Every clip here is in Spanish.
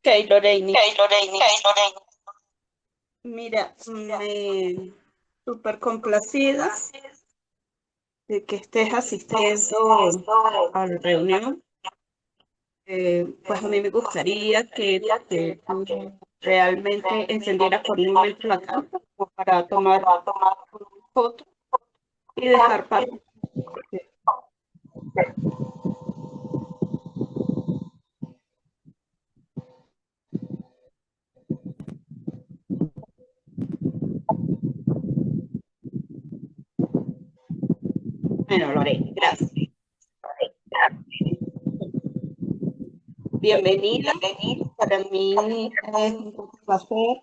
Lorraine, Lorraine. mira, me súper complacida de que estés asistiendo a la reunión. Pues a mí me gustaría que tú realmente encendieras por un momento la cámara para tomar fotos y dejar parte. Bueno, Lorraine, gracias. Bienvenida. Para mí es un placer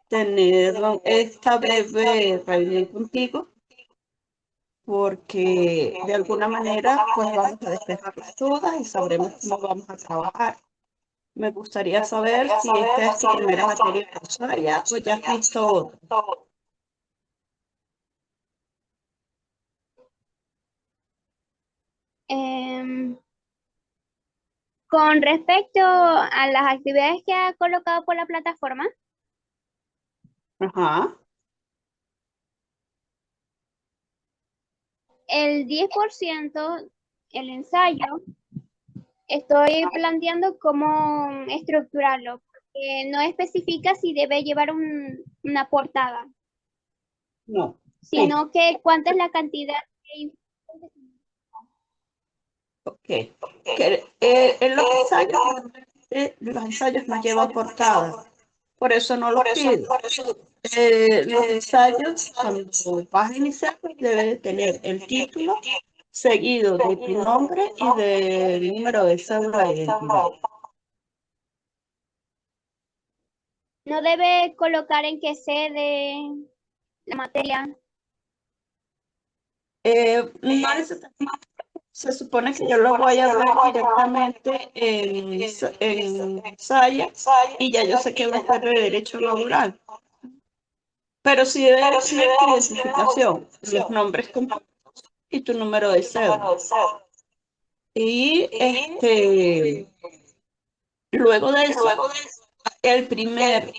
tener esta breve reunión contigo, porque de alguna manera pues vamos a despejar las dudas y sabremos cómo vamos a trabajar. Me gustaría saber si esta es tu primera materia cursaria o ya has visto otra. Em, con respecto a las actividades que ha colocado por la plataforma, Ajá. el 10%, el ensayo, estoy planteando cómo estructurarlo, porque no especifica si debe llevar una portada, No. Sí. sino que cuánta es la cantidad de Ok. Que, en los ensayos no llevan portada. Por eso no los pido. Los ensayos, cuando vas a iniciar, pues debe de tener el título seguido de tu nombre y del número de cédula de identidad. no debe colocar en qué sede la materia. No necesariamente, se supone que yo lo voy a ver directamente en Saya y ya yo sé que va a estar de derecho laboral, pero sí debe tener tu identificación, los nombres completos y tu número de cédula. Y luego de eso, el primer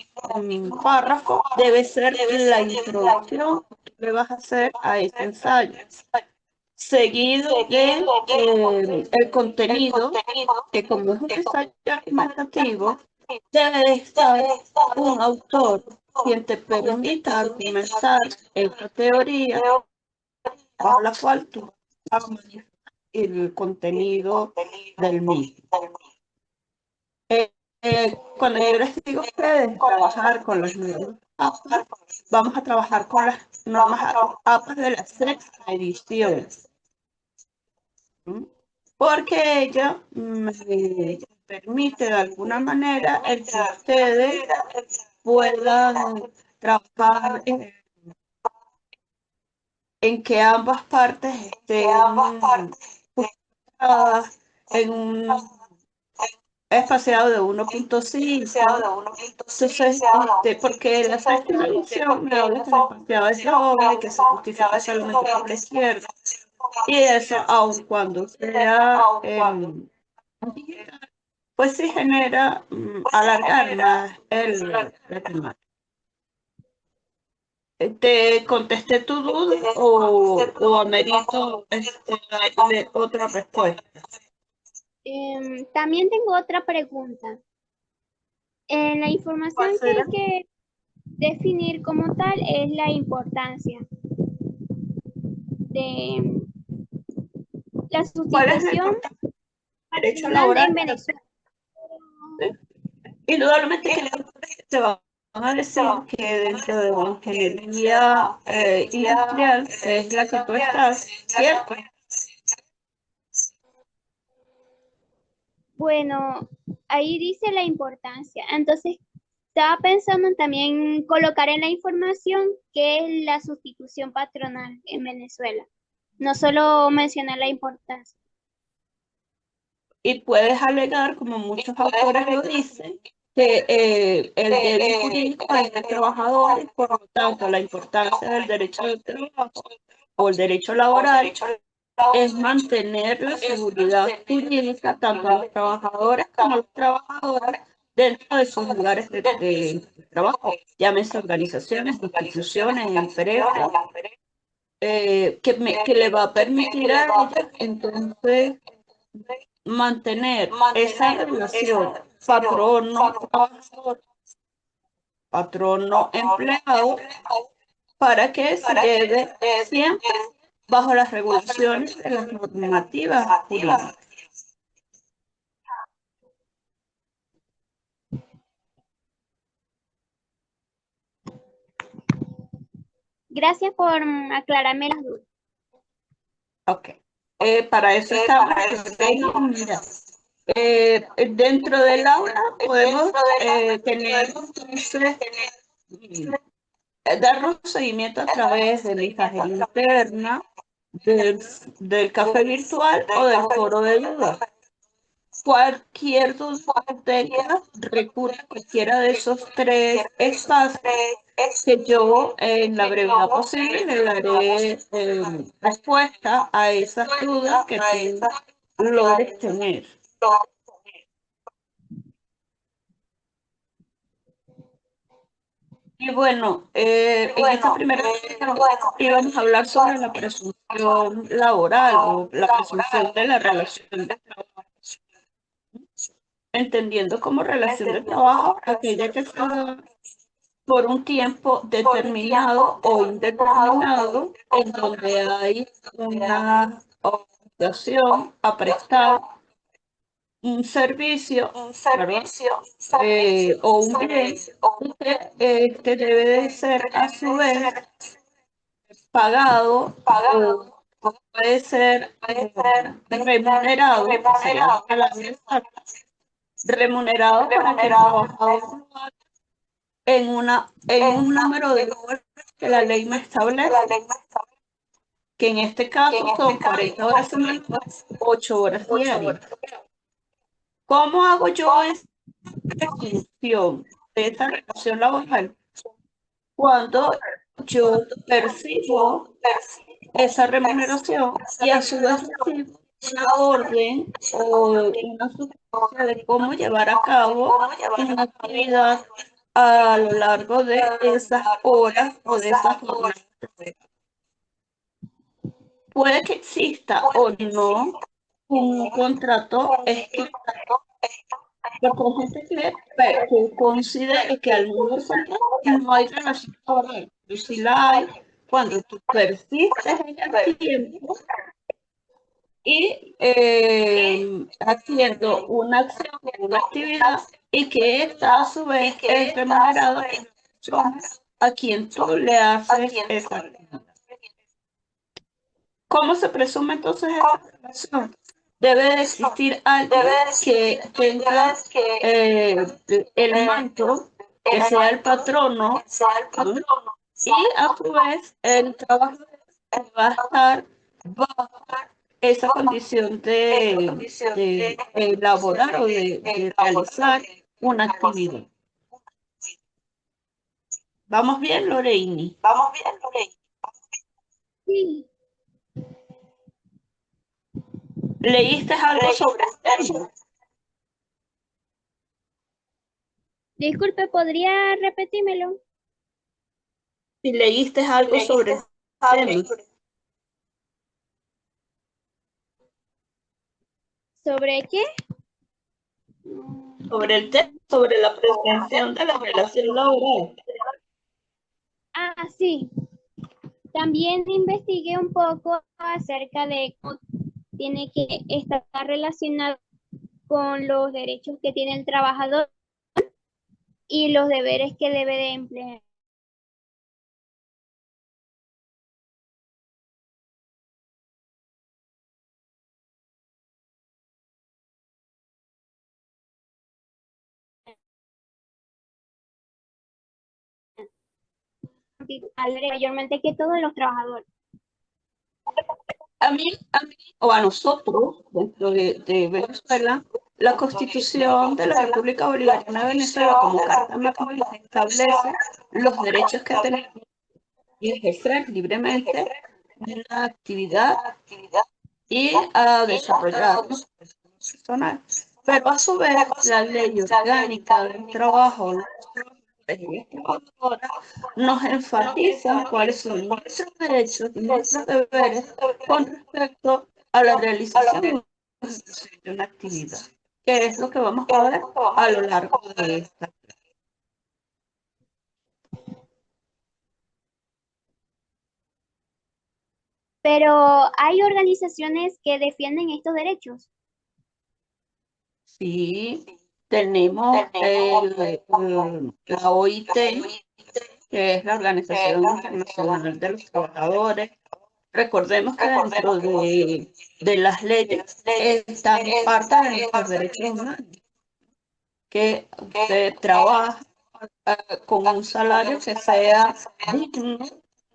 párrafo debe ser la introducción que le vas a hacer a este ensayo, seguido de el contenido, que como es un ensayo argumentativo, debe de estar un autor quien te permita argumentar esta teoría bajo la cual tú vas a manifestar el contenido del mismo. Cuando yo les digo a ustedes trabajar con las normas APA, vamos a trabajar con las normas APA de la sexta edición, ¿m? Porque ella me permite de alguna manera el que ustedes puedan trabajar en que ambas partes estén justificadas en un espaciado de 1.5. Entonces, porque la sexta edición me habla que el espaciado es doble, que se justifica solamente por la izquierda. Y eso, aun cuando sea digital, pues sí genera alargar más la temática. ¿Te contesté tu duda o amerito darle otra respuesta? También tengo otra pregunta. En la información ¿Cuál que hay será? que definir como tal es la importancia de la ¿Cuál es la sustitución importancia del derecho patronal laboral? en Venezuela. Indudablemente que te van a decir que dentro de la ingeniería industrial es la que tú estás, ¿cierto? Bueno, ahí dice la importancia. Entonces, estaba pensando en también colocar en la información qué es la sustitución patronal en Venezuela. No solo mencionar la importancia. Y puedes alegar, como muchos autores lo dicen, que el deber jurídico es del trabajador y por lo tanto la importancia del derecho del trabajo o el derecho laboral es mantener la seguridad jurídica tanto a los trabajadores como a los trabajadores dentro de sus lugares de trabajo, llámese organizaciones, instituciones, empresas, que le va a permitir a ella entonces mantener esa relación patrono-trabajador, patrono-empleado, para que se lleve siempre bajo las regulaciones de las normativas jurídicas. Gracias por aclararme las dudas. Ok. Para eso estamos. Mira, dentro del aula podemos tener entonces, darnos seguimiento a través de mensaje interna, del café virtual o del foro de dudas. Cualquier duda que tenga, recurre a cualquiera de esos tres espacios que yo en la brevedad posible le daré respuesta a esas dudas que tú logres tener. Y bueno, en esta primera sesión íbamos a hablar sobre la presunción laboral o la presunción de la relación de trabajo, entendiendo como relación de trabajo aquella que se da por un tiempo determinado o indeterminado, en donde hay una obligación a prestar un servicio, ¿verdad? O un bien que debe de ser a su vez pagado o puede ser remunerado, sería la palabra exacta, remunerado para que el trabajador en un número de horas que la ley me establece, que en este caso son 40 horas semanales, 8 horas diarias. ¿Cómo hago yo esa definición de esa relación laboral? Cuando yo percibo esa remuneración y a su vez recibo una orden o una sugerencia de cómo llevar a cabo una actividad a lo largo de esas horas o de esas jornadas. Puede que exista o no un contrato escrito, pero con gente que considere que al no no hay relación laboral. Pero si la hay, cuando tú persistes en el tiempo y haciendo una acción, una actividad, y que esta a su vez es remunerada a quien tú le haces esa actividad. ¿Cómo se presume entonces esa relación? Debe de existir alguien que tenga el manto, que sea el patrono, ¿no? Y a su vez el trabajador va a estar bajo esa condición de elaborar o de realizar una actividad. ¿Vamos bien, Loreini? Sí. ¿Leíste algo sobre el tema? Disculpe, ¿podría repetírmelo? Si leíste algo sobre el tema. ¿Sobre qué? Sobre el tema, sobre la prevención de la relación laboral. Ah, sí. También investigué un poco acerca de cómo tiene que estar relacionado con los derechos que tiene el trabajador y los deberes que debe de emplear. Mayormente que todos los trabajadores. A mí, o a nosotros, dentro de Venezuela, la Constitución de la República Bolivariana de Venezuela, como Carta Magna, establece los derechos que tenemos y ejercer libremente una actividad y a desarrollar personal. Pero a su vez, la ley orgánica del trabajo, las trabajadoras, nos enfatiza cuáles son nuestros derechos y nuestros deberes con respecto a la realización de una actividad, que es lo que vamos a ver a lo largo de esta. Pero hay organizaciones que defienden estos derechos. Sí, tenemos la OIT, que es la Organización Internacional de los Trabajadores. Recordemos que dentro de las leyes están parte de nuestros derechos humanos, que usted trabaja con un salario que sea digno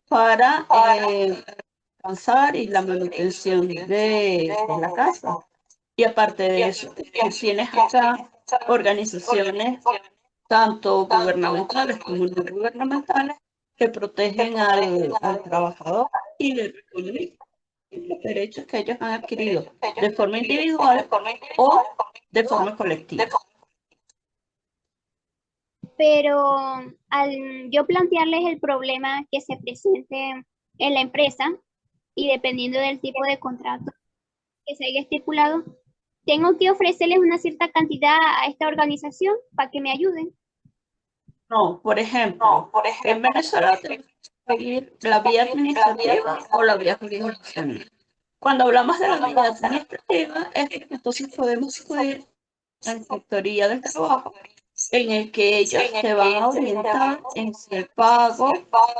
para alcanzar y la manutención de la casa. Y aparte de eso, tienes acá organizaciones tanto gubernamentales como no gubernamentales que protegen al trabajador y le reconocen los derechos que ellos han adquirido de forma individual o de forma colectiva. Pero al yo plantearles el problema que se presente en la empresa y dependiendo del tipo de contrato que se haya estipulado, tengo que ofrecerles una cierta cantidad a esta organización para que me ayuden. No, por ejemplo, en Venezuela tenemos que seguir la vía administrativa o la vía jurisdiccional. Cuando hablamos de la vía administrativa, es que entonces podemos ir a la Inspectoría del Trabajo, en el que ellos te van a orientar en si el pago,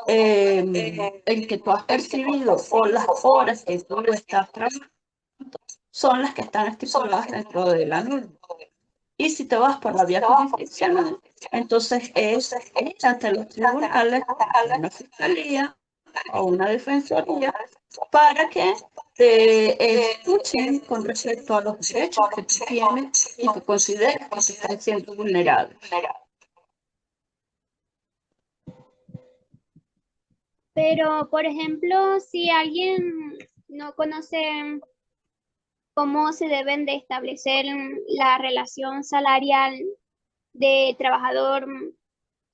el que tú has percibido o las horas que tú estás trabajando son las que están estipuladas dentro de la norma. Y si te vas por la vía jurisdiccional, entonces es ante los tribunales, una fiscalía o una defensoría, para que te escuchen con respecto a los derechos que tú tienes y que consideres que se están siendo vulnerados. Pero, por ejemplo, si alguien no conoce cómo se deben de establecer la relación salarial de trabajador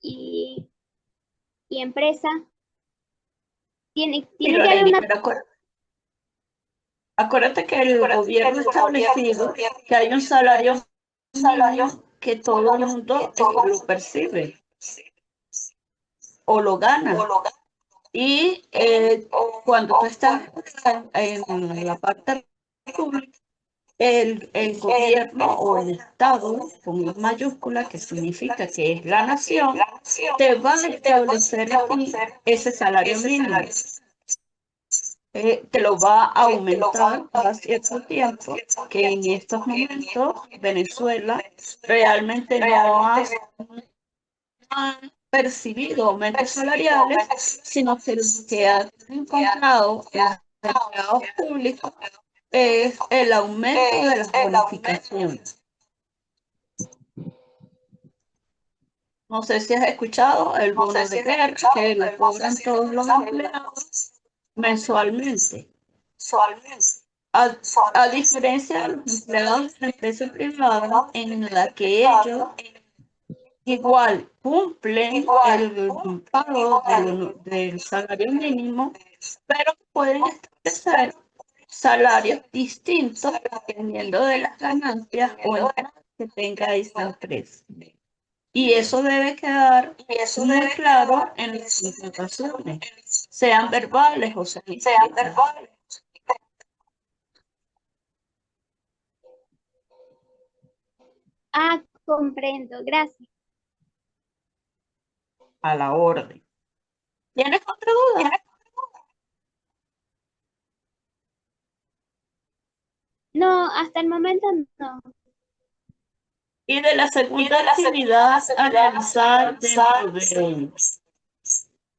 y, y empresa, tiene que haber una... Acuérdate que el gobierno ha establecido que hay un salario mínimo que todo el mundo lo percibe o lo gana. Y cuando tú estás en la parte pública, el gobierno o el Estado, con mayúscula, que significa que es la nación, te va a establecer a ti ese salario mínimo. Te lo va a aumentar cada cierto tiempo, que en estos momentos Venezuela realmente no ha percibido aumentos salariales, sino que lo que ha encontrado en los empleados públicos es el aumento de las bonificaciones. No sé si has escuchado el bono de guerra que lo cobran todos los empleados mensualmente. A diferencia de los empleados de la empresa privada, en la que ellos igual cumplen el pago del salario mínimo, pero pueden establecer salarios distintos dependiendo de las ganancias o entradas que tenga esa empresa. Y eso debe quedar muy claro en las contrataciones, sean verbales o sean escritas. Ah, comprendo, gracias. A la orden. ¿Tienes otra duda? No, hasta el momento no. Y de la segunda actividad a realizar dentro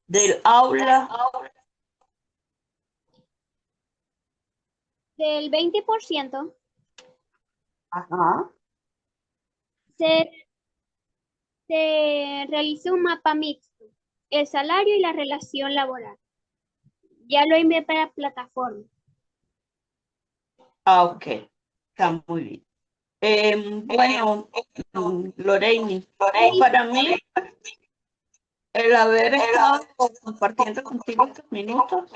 del aula, Del 20% ajá, se, se realiza un mapa mixto, el salario y la relación laboral. Ya lo envié para la plataforma. ok, está muy bien. Bueno, Lorraine, para mí el haber estado compartiendo contigo estos minutos,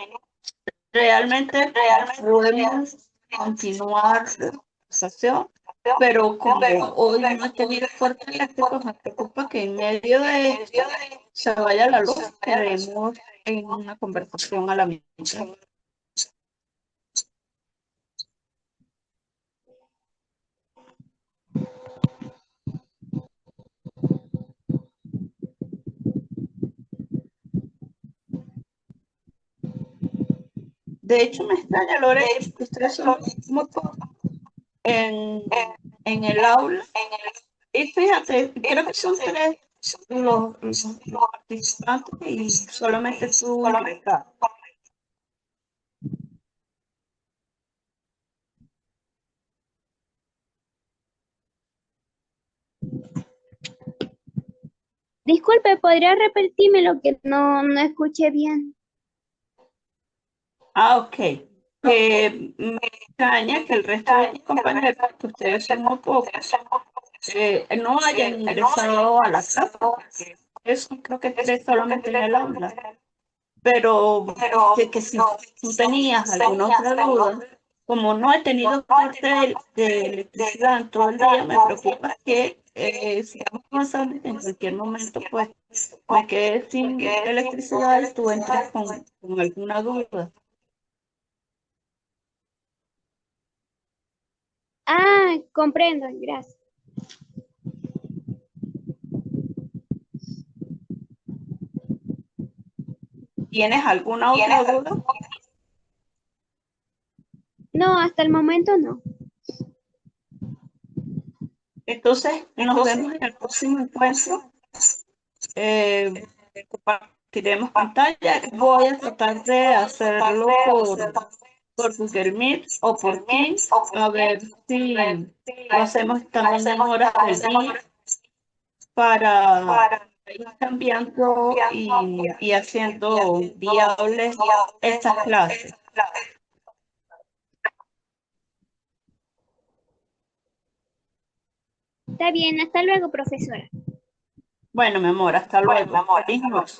realmente podemos continuar la conversación, pero como hoy no he tenido fuertes eléctricos, me preocupa que en medio de esto se vaya la luz, quedemos en una conversación a la mitad. De hecho, me extraña, Lore, que ustedes son muy pocos en, en el aula. Y fíjate, creo que son tres los participantes y solamente tú ingresado. Disculpe, ¿podría repetirme lo que no escuché bien? Ah, ok. Me extraña que el resto de mis compañeros, que ustedes son muy pocos, no hayan ingresado a la clase. Eso creo que tres solamente en el aula. Pero que si tú tenías alguna otra duda, como no he tenido corte de electricidad en todo el día, me preocupa que sigamos avanzando y en cualquier momento pues me quedé sin electricidad y tú entres con alguna duda. Ah, comprendo, gracias. ¿Tienes alguna otra duda? No, hasta el momento no. Entonces nos vemos en el próximo encuentro. Compartiremos pantalla. Voy a tratar de hacerlo por Google Meet o por Teams, a ver si lo hacemos también en horas del día para ir cambiando y haciendo viables estas clases. Está bien, hasta luego, profesora. Bueno, mi amor, hasta luego. Feliz noche.